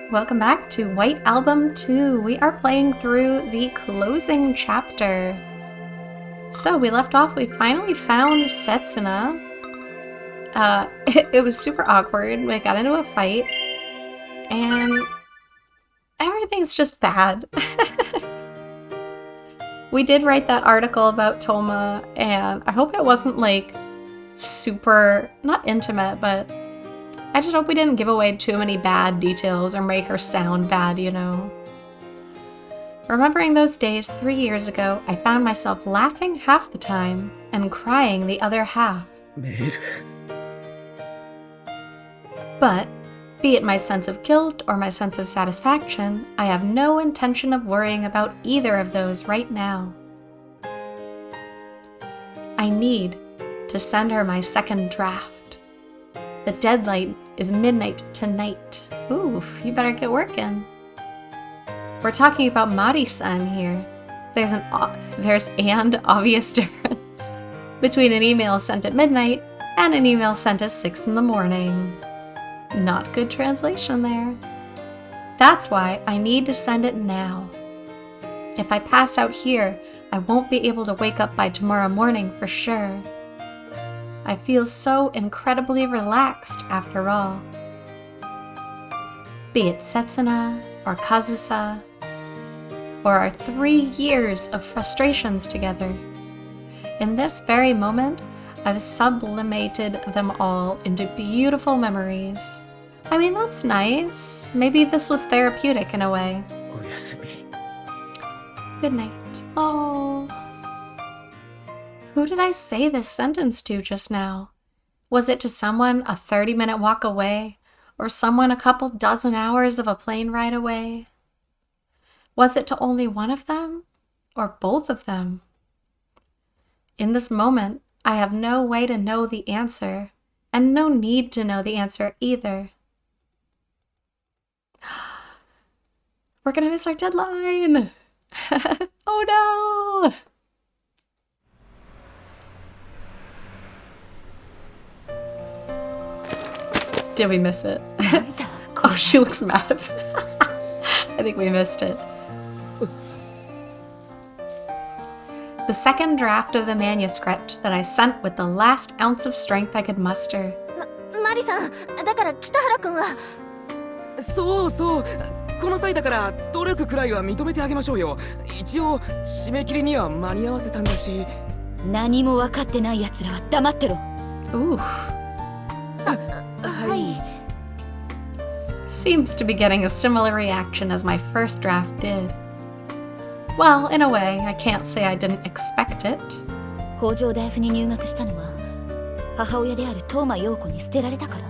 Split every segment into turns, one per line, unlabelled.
Welcome back to White Album 2. We are playing through the closing chapter. So we left off, we finally found Setsuna. It was super awkward. We got into a fight. And everything's just bad. We did write that article about Toma, and I hope it wasn't like super, not intimate, but I just hope we didn't give away too many bad details or make her sound bad, you know. Remembering those days 3 years ago, I found myself laughing half the time and crying the other half. But, be it my sense of guilt or my sense of satisfaction, I have no intention of worrying about either of those right now. I need to send her my second draft. The deadline is midnight tonight. Ooh, you better get working. We're talking about Mari-san here. There's an obvious difference between an email sent at midnight and an email sent at 6 in the morning. Not good translation there. That's why I need to send it now. If I pass out here, I won't be able to wake up by tomorrow morning for sure. I feel so incredibly relaxed after all. Be it Setsuna or Kazusa, or our 3 years of frustrations together. In this very moment, I've sublimated them all into beautiful memories. I mean, that's nice. Maybe this was therapeutic in a way. Good night. Oh. Who did I say this sentence to just now? Was it to someone a 30-minute walk away, or someone a couple dozen hours of a plane ride away? Was it to only one of them, or both of them? In this moment, I have no way to know the answer, and no need to know the answer either. We're gonna miss our deadline! Oh no! Did we miss it? Oh, she looks mad. I think we missed it. The second draft of the manuscript that I sent with the last ounce of strength I could muster.
Mari-san, だから北原君は。
そうそう。この際だから努力くらいは認めてあげましょうよ。一応締め切りには間に合わせたんだし。
何も分かってない奴らは黙ってろ。
Ooh.
はい。
Seems to be getting a similar reaction as my first draft did. Well, in a way, I can't say I didn't expect it.
北条大夫に入学したのは母親である當麻陽子に捨てられたから。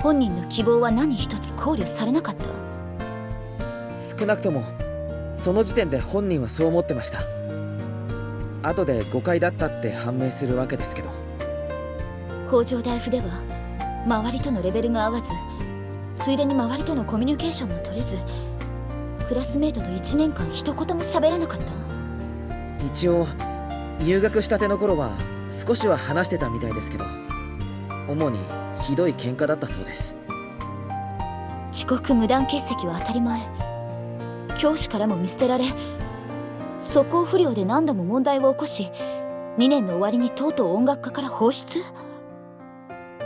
本人の希望は何一つ考慮されなかった。
少なくともその時点で本人はそう思ってました。後で誤解だったって判明するわけですけど。
北条大夫では周りとのレベルが合わず、ついでに周りとのコミュニケーションも取れず、クラスメートと1年間一言も喋らなかった。
一応入学したての頃は少しは話してたみたいですけど、主にひどい喧嘩だったそうです。
遅刻無断欠席は当たり前。教師からも見捨てられ、素行不良で何度も問題を起こし、2年の終わりにとうとう音楽家から放出。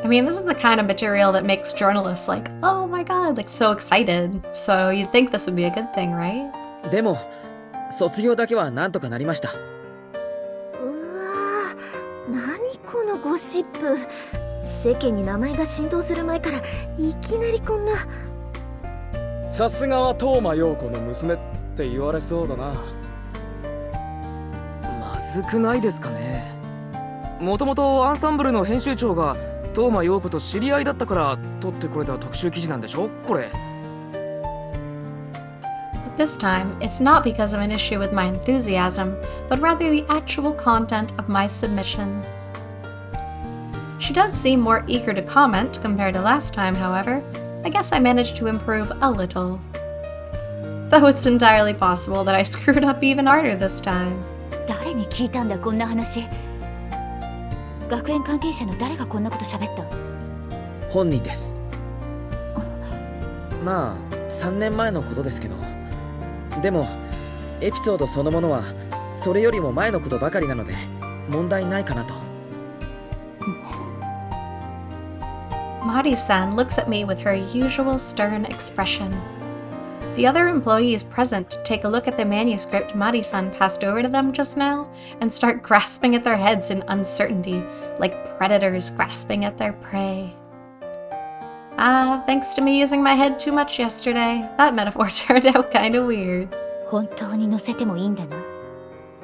I mean, this is the kind of material that makes journalists like, oh my god, like so excited. So you'd think this would be a good thing, right?
でも卒業だけはなんとかなりました。
うわー、何このゴシップ。世間に名前が浸透する前からいきなりこんな。
さすがは當麻陽子の娘って言われそうだな。
まずくないですかね。もともとアンサンブルの編集長が當麻陽子と知り合いだったから取ってこれた特集記事なんでしょこれ。
But this time, it's not because of an issue with my enthusiasm, but rather the actual content of my submission. She does seem more eager to comment compared to last time, however. I guess I managed to improve a little. Though it's entirely possible that I screwed up even harder this time.
誰に聞いたんだこんな話。学園関係者の誰がこんなこと喋った？
本人です。
まあ3年前のことですけど、でもエピソードそのものはそれよりも前のことばかりなので問題ないかなと。
Mari-san looks at me with her usual stern expression. The other employees present take a look at the manuscript Mari-san passed over to them just now and start grasping at their heads in uncertainty, like predators grasping at their prey. Thanks to me using my head too much yesterday, that metaphor turned out kind of weird.
本当に乗せてもいいんだな、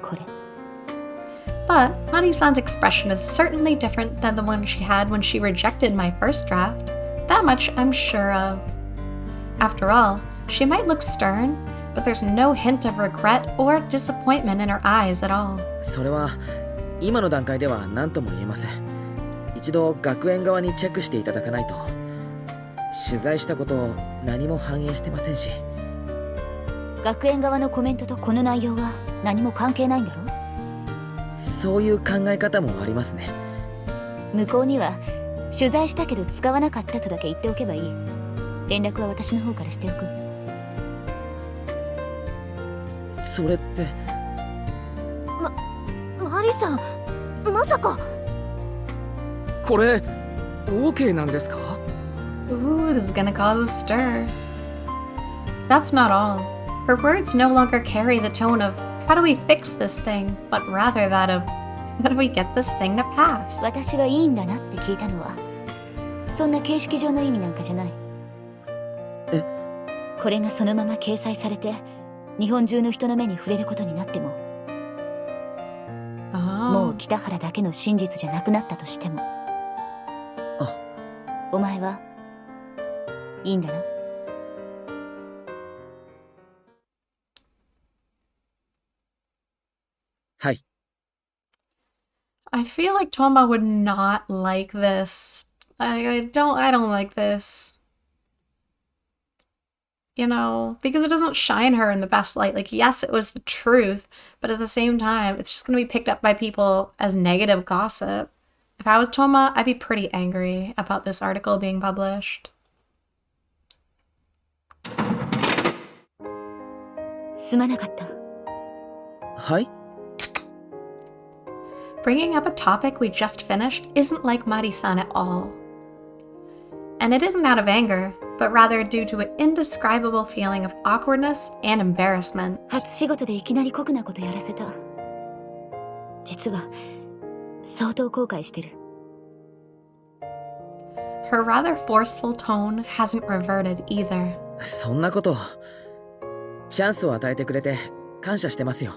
これ。
But Mari-san's expression is certainly different than the one she had when she rejected my first draft. That much I'm sure of. After all, she might look stern, but there's no hint of regret or disappointment in her eyes at all.
それは今の段階では何とも言えません。一度学園側にチェックしていただかないと。取材したことを何も反映してませんし。
学園側のコメントとこの内容は何も関係ないんだろ？
そういう考え方もありますね。
向こうには取材したけど使わなかったとだけ言っておけばいい。連絡は私の方からしておく。
それって。
マリさん、まさか。
これ OK なんですか？
Ooh, this is gonna cause a stir. That's not all. Her words no longer carry the tone of, how do we fix this thing, but rather that of, how do we get this thing to pass?
私がいいんだなって聞いたのは、そんな形式上の意味なんかじゃない。
え？
これがそのまま掲載されて、日本中の人の目に触れることになっても、もう北原だけの真実じゃなくなったとしても、お前はいいんだな。
はい。
I feel like Toma would not like this. I don't like this. You know, because it doesn't shine her in the best light. Like, yes, it was the truth, but at the same time, it's just going to be picked up by people as negative gossip. If I was Toma, I'd be pretty angry about this article being published.
すまなかった。
はい？
Bringing up a topic we just finished isn't like Mari-san at all. And it isn't out of anger, but rather due to an indescribable feeling of awkwardness and embarrassment.
初仕事でいきなり酷なことやらせた。実は相当後悔してる。
Her rather forceful tone hasn't reverted either.
そんなこと。チャンスを与えてくれて感謝してますよ。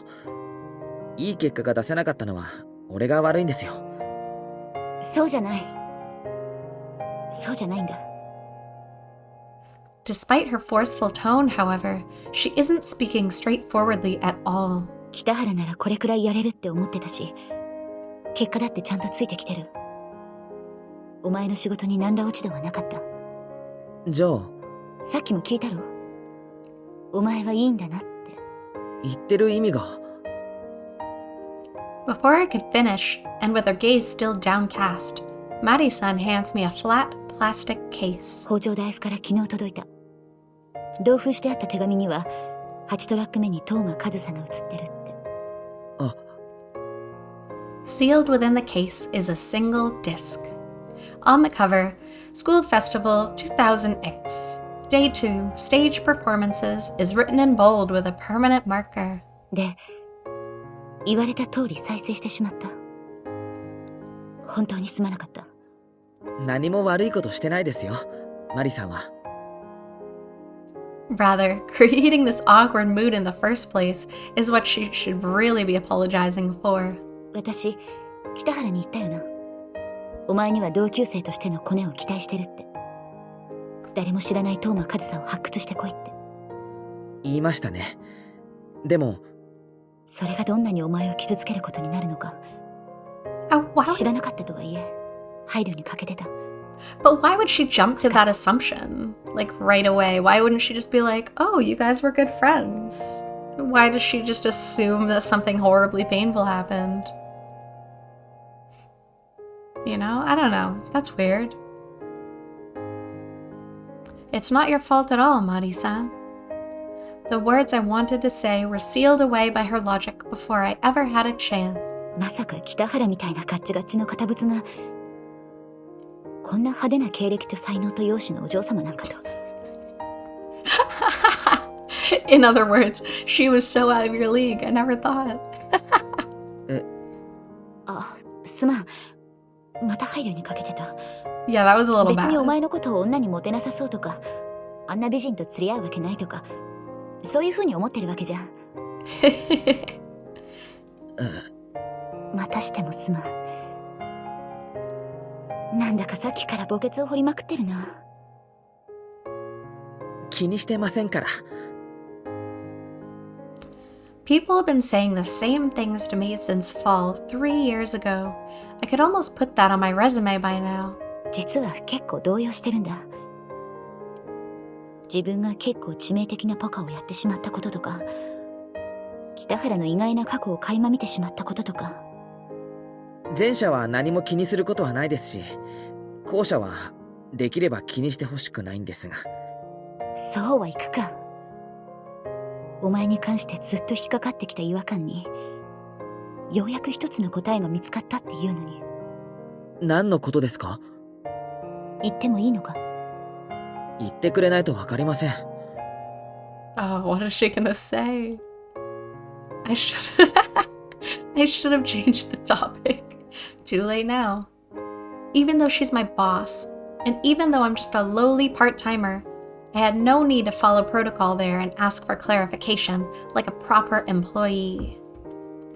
いい結果が出せなかったのは俺が悪いんですよ。
そうじゃない。そうじゃないんだ。
Despite her forceful tone, however, she isn't speaking straightforwardly at all.
北原ならこれくらいやれるって思ってたし、結果だってちゃんとついてきてる。お前の仕事に何ら落ち度はなかった。
じゃあ、
さっきも聞いたろ。お前はいいんだなって。
言ってる意味が。
Before I could finish, and with her gaze still downcast, Mari-san hands me a flat plastic case.
北条大夫から昨日届いた。同封してあった手紙には、8トラック目に東間和沙が写ってるって。
あ。
Sealed within the case is a single disc. On the cover, School Festival 2000X. Day 2, Stage Performances is written in bold with a permanent marker.
で、言われた通り再生してしまった。本当にすまなかった。
何も悪いことしてないですよ、マリさんは。
Rather, creating this awkward mood in the first place is what she should really be apologizing for.
私、北原に言ったよな。お前には同級生としてのコネを期待してるって。誰も知らない東間和沙を発掘してこいって。
言いましたね。でも、
それがどんなにお前を傷つけることになるのか。知らなかったとはいえ、配慮に欠けてた。
But why would she jump to that assumption? Like right away? Why wouldn't she just be like, oh, you guys were good friends? Why does she just assume that something horribly painful happened? You know, I don't know. That's weird. It's not your fault at all, Mari-san. The words I wanted to say were sealed away by her logic before I ever had a chance.
まさか北原みたいなガッチガチの堅物がこんな派手な経歴と才能と容姿のお嬢様なんかと。
In other words, she was so out of your league, I never thought.
あ、すまん。また配慮にかけてた。
Yeah, that was a little
別にお
bad.
前のことを女にモテなさそうとか、あんな美人と釣り合うわけないとか、そういう風に思ってるわけじゃん。またしてもすまん。なんだかさっきから墓穴を掘りまくってるな。
気にしてませんから。
People have been saying the same things to me since fall 3 years ago. I could almost put that on my resume by now.
実は結構動揺してるんだ。自分が結構致命的なポカをやってしまったこととか、北原の意外な過去を垣間見てしまったこととか。
前者は何も気にすることはないですし、後者はできれば気にしてほしくないんですが。
そうはいくか。お前に関してずっと引っかかってきた違和感に、ようやく一つの答えが見つかったっていうのに。
何のことですか？
言ってもいいのか？
言ってくれないとわかりません。
Oh, what is she gonna say? I should have changed the topic. Too late now. Even though she's my boss, and even though I'm just a lowly part-timer, I had no need to follow protocol there and ask for clarification like a proper employee.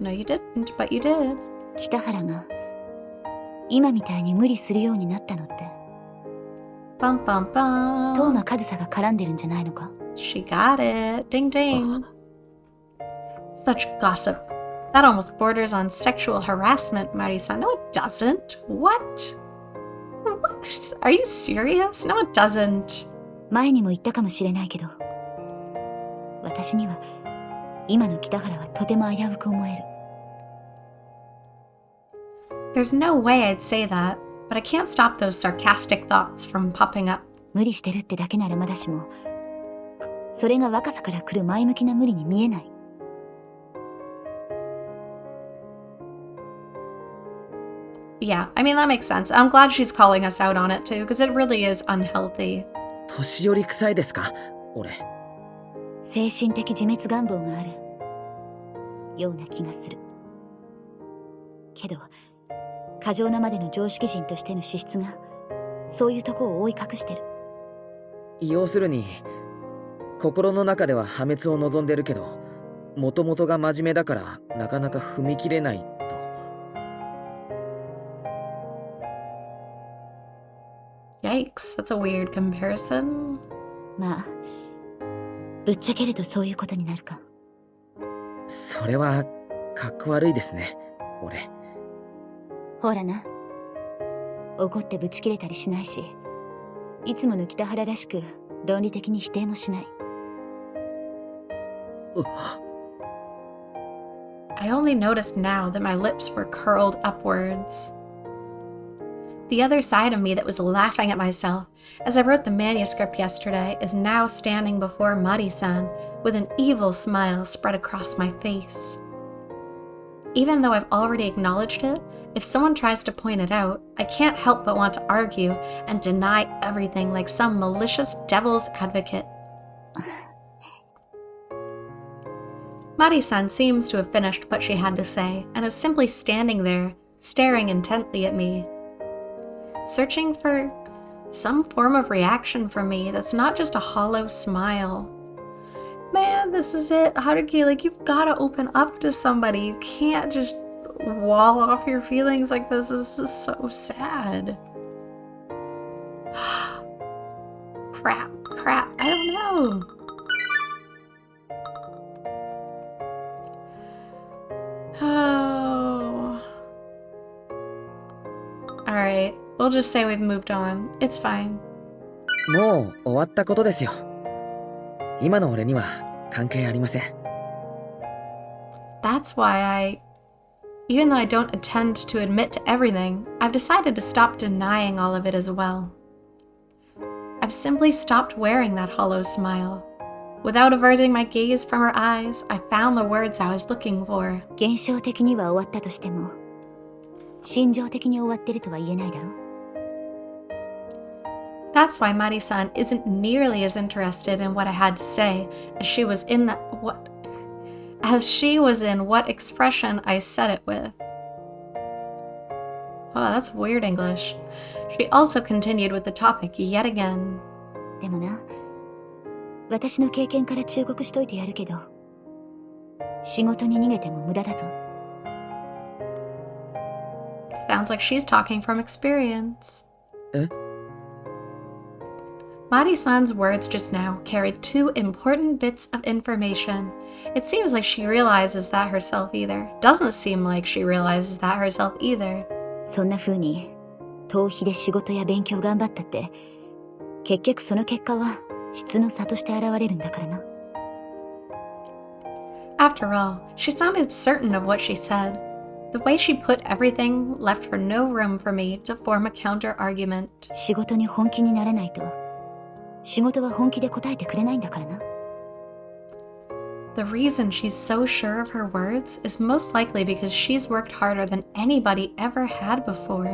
No, you didn't, but you did.
北原が今みたいに無理するようになったのって、
Bum bum
東
bum.
間和沙が絡んでるんじゃないのか？
She got it. Ding ding. Such gossip. That almost borders on sexual harassment, Mari-san. No, it doesn't. What? What? Are you serious? No, it doesn't.
前にも言ったかもしれないけど、私には今の北原はとても危うく思える。
There's no way I'd say that, but I can't stop those sarcastic thoughts from popping up.
無理してるってだけならまだしも、それが若さから来る前向きな無理に見えない。
Yeah, I mean, that makes sense. I'm glad she's calling us out on it too, because it really is unhealthy.
年寄り臭いですか？俺。
精神的自滅願望があるような気がする。けど、過剰なまでの常識人としての資質が、そういうとこを覆い隠してる。
要するに、心の中では破滅を望んでるけど、もともとが真面目だからなかなか踏み切れないと。
Yikes, that's a weird comparison.
まあ、ぶっちゃけるとそういうことになるか。
それはかっこ悪いですね、俺。
ほらな、怒ってぶち切れたりしないし、いつもの北原らしく論理的に否定もしない。
I only noticed now that my lips were curled upwards. The other side of me that was laughing at myself as I wrote the manuscript yesterday is now standing before Mari-san with an evil smile spread across my face. Even though I've already acknowledged it, if someone tries to point it out, I can't help but want to argue and deny everything like some malicious devil's advocate. Mari-san seems to have finished what she had to say and is simply standing there, staring intently at me, searching for some form of reaction from me that's not just a hollow smile. Man, this is it, Haruki, like, you've gotta open up to somebody. You can't just wall off your feelings like this. This is so sad. Crap, I don't know. Oh. Alright, we'll just say we've moved on. It's fine.
もう終わったことですよ。今の俺には関係ありません。
That's why even though I don't intend to admit to everything, I've decided to stop denying all of it as well. I've simply stopped wearing that hollow smile. Without averting my gaze from her eyes, I found the words I was looking for.
現象的には終わったとしても、心情的に終わってるとは言えないだろ。
That's why Mari-san isn't nearly as interested in what I had to say as she was in what expression I said it with. Oh, that's weird English. She also continued with the topic yet again.
でもな、私の経験から忠告しといてやるけど、仕事に逃げても無駄だぞ。
Sounds like she's talking from experience.
え？
Mari-san's words just now carried two important bits of information. It seems like she realizes that herself either. Doesn't seem like she realizes that herself either.
そんな風に逃避で仕事や勉強頑張ったって、結局その結果は質の差として現れるんだからな。
After all, she sounded certain of what she said. The way she put everything left for no room for me to form a counter-argument.
仕事に本気にならないと、仕事は本気で答えてくれないんだからな。
The reason she's so sure of her words is most likely because she's worked harder than anybody ever had before.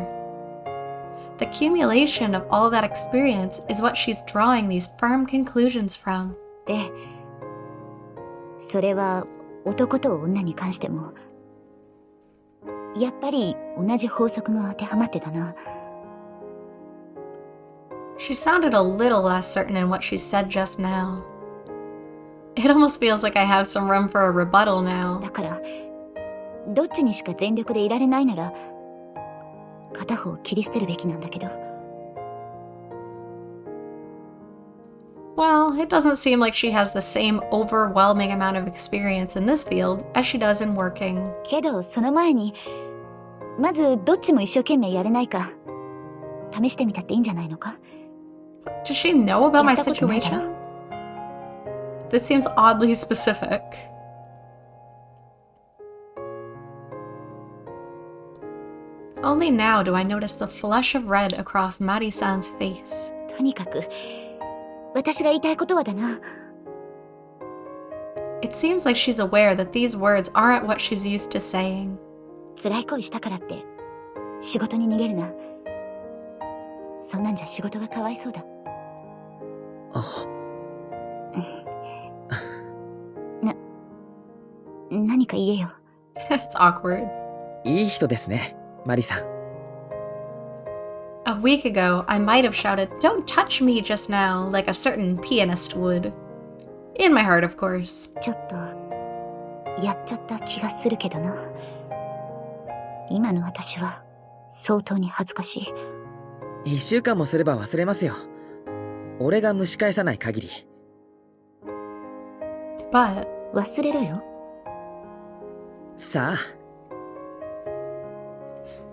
The accumulation of all that experience is what she's drawing these firm conclusions from.
で、それは男と女に関しても、やっぱり同じ法則が当てはまってたな。
She sounded a little less certain in what she said just now. It almost feels like I have some room for a rebuttal now.
だから、どっちにしか全力でいられないなら、片方を切り捨てるべきなんだけど。
Well, it doesn't seem like she has the same overwhelming amount of experience in this field as she does in working.
けど、その前に、まずどっちも一生懸命やれないか、試してみたっていいんじゃないのか。
Does she know about my
やったことないだろ。
situation? This seems oddly specific. Only now do I notice the flush of red across Mari-san's face.
とにかく、私が言いたいことはだな。
It seems like she's aware that these words aren't what she's used to saying.
辛い恋したからって、仕事に逃げるな。そんなんじゃ仕事がかわいそうだ。
あ、
何か言えよ。
It's awkward.
いい人ですね、マリさん。
A week ago, I might have shouted, "Don't touch me" just now, like a certain pianist would. In my heart, of course.
ちょっと、やっちゃった気がするけどな。今の私は、相当に恥ずかしい。
1週間もすれば忘れますよ。俺が蒸し返さない限り。
But
忘れろよ。
さあ。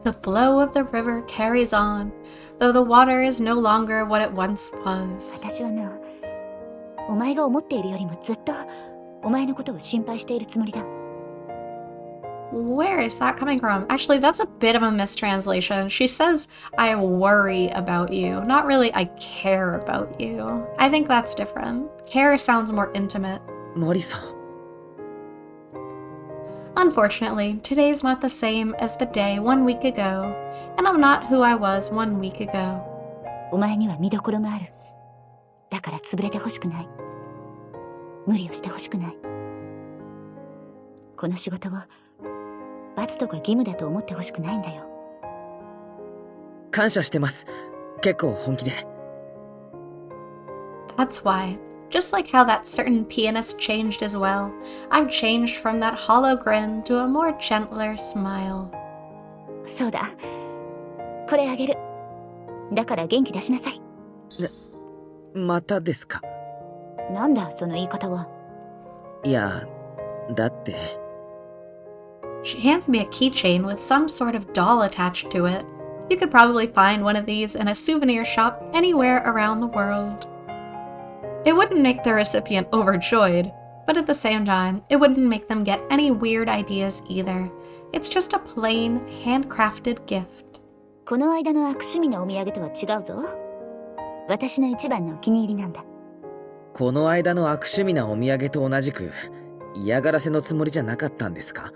the flow of the river carries on, though the water is no longer what it once was.
私はな、お前が思っているよりもずっと、お前のことを心配しているつもりだ。
Where is that coming from? Actually, that's a bit of a mistranslation. She says, I worry about you. Not really, I care about you. I think that's different. Care sounds more intimate.
マリさん。
Unfortunately, today's not the same as the day 1 week ago, and I'm not who I was 1 week ago.
お前には見どころがある。だから潰れてほしくない。無理をしてほしくない。この仕事を罰とか義務だと思ってほしくないんだよ。
感謝してます。結構本気で。
That's why, just like how that certain pianist changed as well, I've changed from that hollow grin to a more gentler smile.
そうだ。これあげる。だから元気出しなさい。
またですか。
なんだその言い方は。
いや、だって。
She hands me a keychain with some sort of doll attached to it. You could probably find one of these in a souvenir shop anywhere around the world. It wouldn't make the recipient overjoyed, but at the same time, it wouldn't make them get any weird ideas either. It's just a plain, handcrafted gift.
この間の悪趣味のお土産とは違うぞ。私の一番のお気に入りなんだ。
この間の悪趣味なお土産と同じく嫌がらせのつもりじゃなかったんですか？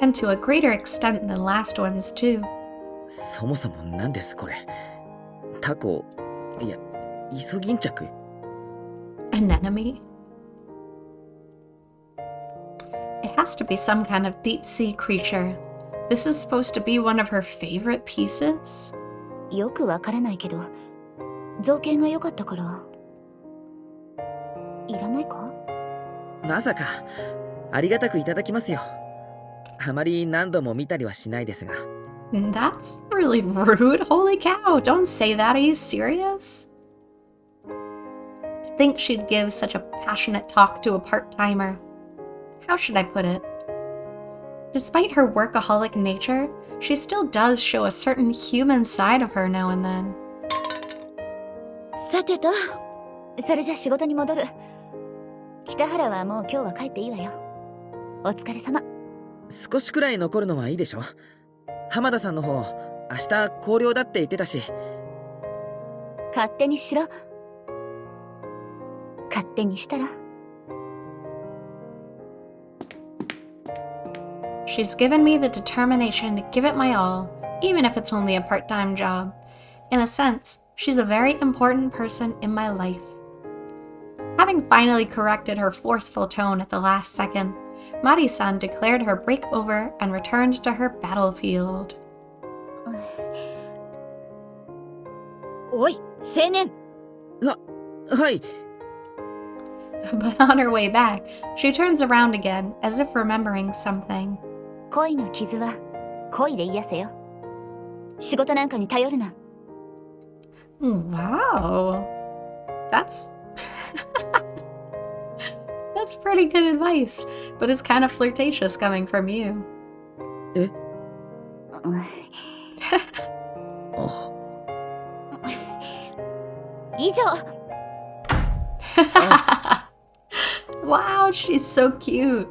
And to a greater extent than last ones, too.
そもそも何ですこれ？タコ、いや、イソギンチャク？
An enemy? It has to be some kind of deep sea creature. This is supposed to be one of her favorite pieces?
よくわからないけど、造形が良かったから。いらないか？
まさか、ありがたくいただきますよ。あまり何度も見たりはしないですが。
That's really rude. Holy cow, don't say that. Are you serious? To think she'd give such a passionate talk to a part-timer. How should I put it? Despite her workaholic nature, she still does show a certain human side of her now and then.
さてと、それじゃ仕事に戻る。北原はもう今日は帰っていいわよ。お疲れ様。
少しくらい残るのはいいでしょ。浜田さんの方、明日校了だって言ってたし。
勝手にしろ。勝手にしたら。
She's given me the determination to give it my all, even if it's only a part-time job. In a sense, she's a very important person in my life. Having finally corrected her forceful tone at the last second, Mari-san declared her break over and returned to her battlefield.
おい、青年。
はい。
But on her way back, she turns around again, as if remembering something.
恋の傷は恋で癒せよ。仕事なんかに頼るな。
Wow. That's That's pretty good advice, but it's kind of flirtatious coming from you.
え？
以上。
Wow, she's so cute.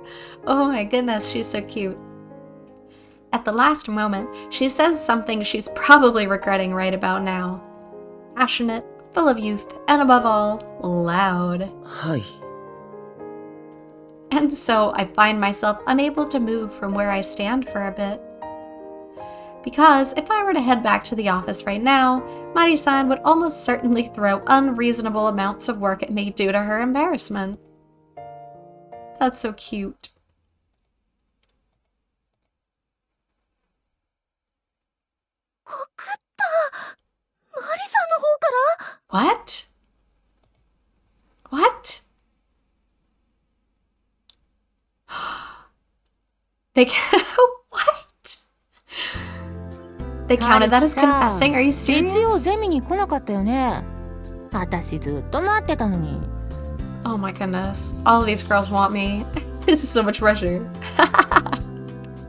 Oh my goodness, she's so cute. At the last moment, she says something she's probably regretting right about now. Passionate, full of youth, and above all, loud.
はい。
And so I find myself unable to move from where I stand for a bit. Because if I were to head back to the office right now, Mari-san would almost certainly throw unreasonable amounts of work at me due to her embarrassment. That's so cute. What? What? They what? They counted that as confessing? Are you
月曜
serious?
ゼミに来なかったよね。私ずっと待ってたのに。
Oh my goodness. All of these girls want me. This is so much pressure.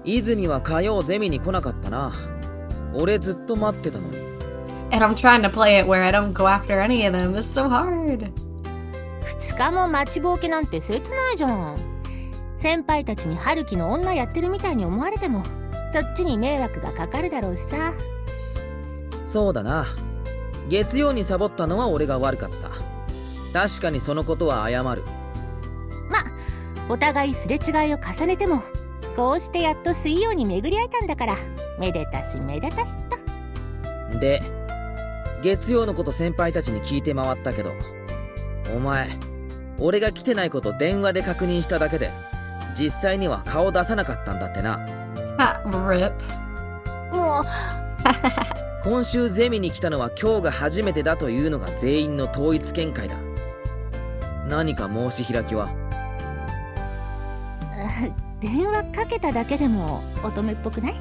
泉は火曜ゼミに来なかったな。俺ずっと待ってたのに。
And I'm trying to play it where I don't go after any of them. This is so hard.
2日も待ちぼうけなんて切ないじゃん。先輩たちに春樹の女やってるみたいに思われても、そっちに迷惑がかかるだろうしさ。
そうだな。月曜にサボったのは俺が悪かった。確かにそのことは謝る。
ま、お互いすれ違いを重ねても、こうしてやっと水曜に巡り会えたんだから、めでたしめでたしと。
で、月曜のこと先輩たちに聞いて回ったけど、お前、俺が来てないこと電話で確認しただけで、実際には顔出さなかったんだってな。
RIP.
もう
今週ゼミに来たのは今日が初めてだというのが全員の統一見解だ。何か申し開きは？
電話かけただけでも乙女っぽくない？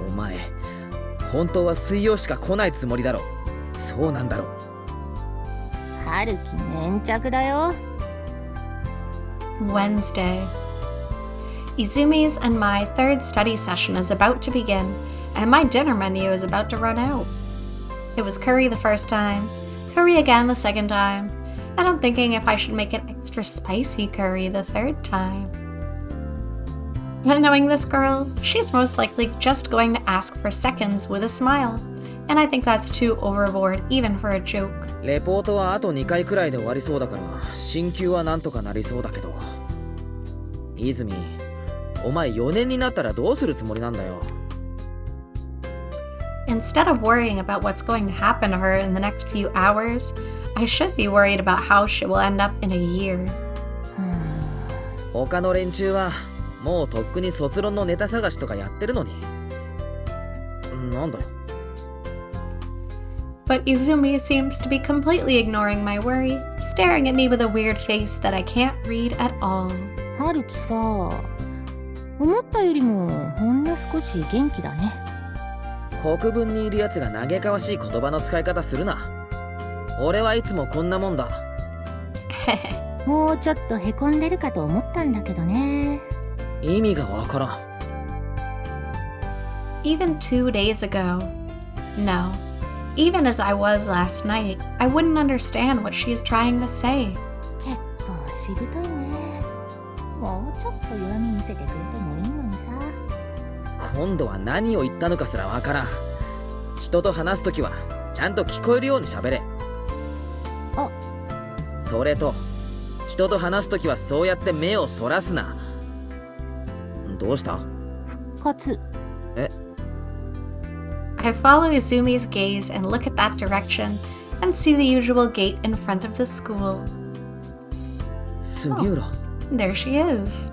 お前、本当は水曜しか来ないつもりだろ。そうなんだろ。
春樹粘着だよ。
Wednesday. Izumi's and my third study session is about to begin, and my dinner menu is about to run out. It was curry the first time, curry again the second time, and I'm thinking if I should make an extra spicy curry the third time. But knowing this girl, she's most likely just going to ask for seconds with a smile, and I think that's too overboard even for a joke.
レポートはあと2回くらいで終わりそうだから進級はなんとかなりそうだけど。泉、お前4年になったらどうするつもりなんだよ。
Instead of worrying about what's going to happen to her in the next few hours, I should be worried about how she will end up in a year.
他の連中はもうとっくに卒論のネタ探しとかやってるのに。なんだよ。
But Izumi seems to be completely ignoring my worry, staring at me with a weird face that I can't read at all.
春樹さ、思ったよりもほんの少し元気だね。
国文にいるやつが嘆かわしい言葉の使い方するな。俺はいつもこんなもんだ。
もうちょっとへこんでるかと思ったんだけどね。
意味がわからん。
Even 2 days ago. No. Even as I was last night, I wouldn't understand what she is trying to say.
結構しぶといね。もうちょっと弱み見せてくれてもいいのにさ。
今度は何を言ったのかすらわからん。人と話すときはちゃんと聞こえるように喋れ。
あ、
それと人と話すときはそうやって目をそらすな。どうした？
復活。
I follow Izumi's gaze and look at that direction and see the usual gate in front of the school.
杉浦。
There she is.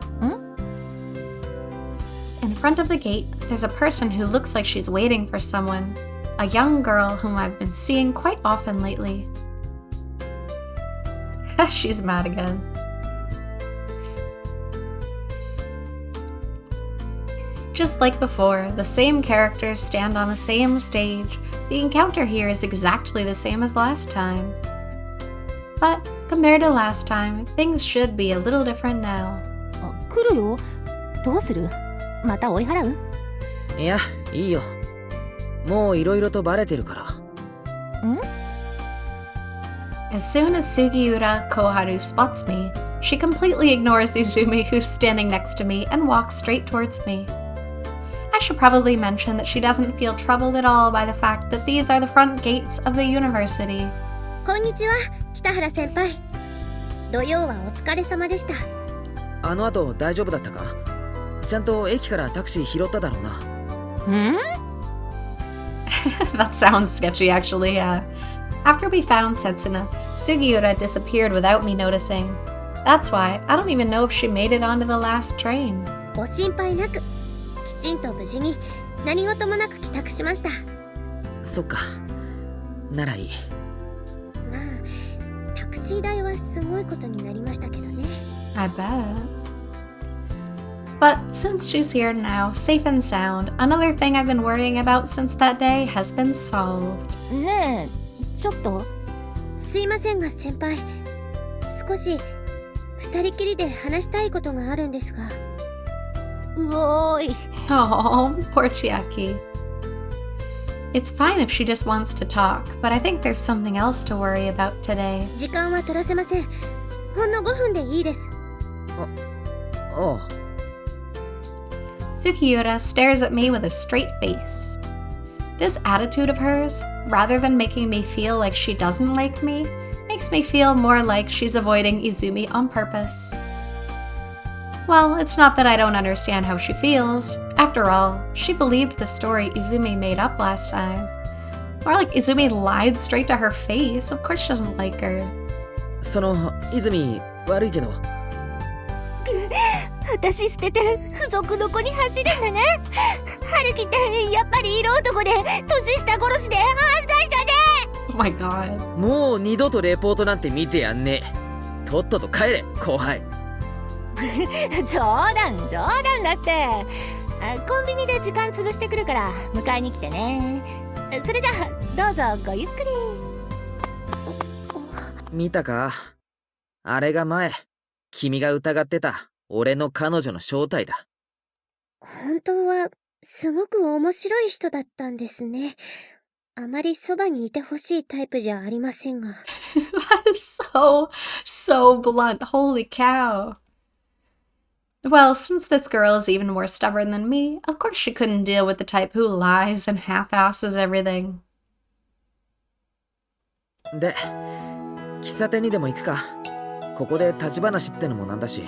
In front of the gate, there's a person who looks like she's waiting for someone. A young girl whom I've been seeing quite often lately. She's mad again. Just like before, the same characters stand on the same stage. The encounter here is exactly the same as last time. But compared to last time, things should be a little different now.
あ、来るよ。どうする？また追い払う？
いや、いいよ。もういろいろとバレてるから。
As soon as Sugiura Koharu spots me, she completely ignores Izumi, who's standing next to me, and walks straight towards me. I should probably mention that she doesn't feel troubled at all by the fact that these are the front gates of the university.
こんにちは、北原先輩。土曜はお疲れ様でした。
あの後大丈夫だったか？ちゃんと駅からタクシー拾っただろうな。
That sounds sketchy, actually, yeah. After we found Setsuna, Sugiura disappeared without me noticing. That's why I don't even know if she made it onto the last train.
ご心配なく、きちんと無事に何事もなく帰宅しました。
そっか。ならいい。
まあ、タクシー代はすごいことになりましたけどね。
I bet. But since she's here now, safe and sound, another thing I've been worrying about since that day has been solved.
ねえ、ちょっと。
すいませんが先輩、少し二人きりで話したいことがあるんですが。
うおーい。
Oh, poor Chiaki. It's fine if she just wants to talk, but I think there's something else to worry about today.
時間は取らせません。ほんの5分でいいです。
おう。
Sugiura stares at me with a straight face. This attitude of hers, rather than making me feel like she doesn't like me, makes me feel more like she's avoiding Izumi on purpose. Well, it's not that I don't understand how she feels. After all, she believed the story Izumi made up last time. Or like Izumi lied straight to her face. Of course she doesn't like her.
その、泉、悪いけど。
私捨てて付属の子に走るんだね。春樹ってやっぱり色男で年下殺しで犯罪者で。
Oh my god.
もう二度とレポートなんて見てやんねえ。とっとと帰れ、後輩。
冗談だって。コンビニで時間潰してくるから迎えに来てね。それじゃあどうぞごゆっくり。
見たか？あれが前、君が疑ってた俺の彼女の正体だ。
本当はすごく面白い人だったんですね。あまりそばにいてほしいタイプじゃありませんが。
That is so blunt. Holy cow. Well, since this girl is even more stubborn than me, of course she couldn't deal with the type who lies and half-asses everything.
で、喫茶店にでも行くか。ここで立ち話ってのもなんだし。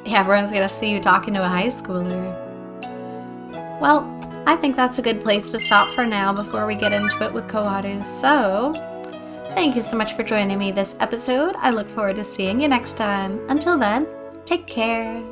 Yeah, everyone's gonna see you talking to a high schooler. Well, I think that's a good place to stop for now before we get into it with Koharu. So, thank you so much for joining me this episode. I look forward to seeing you next time. Until then, take care.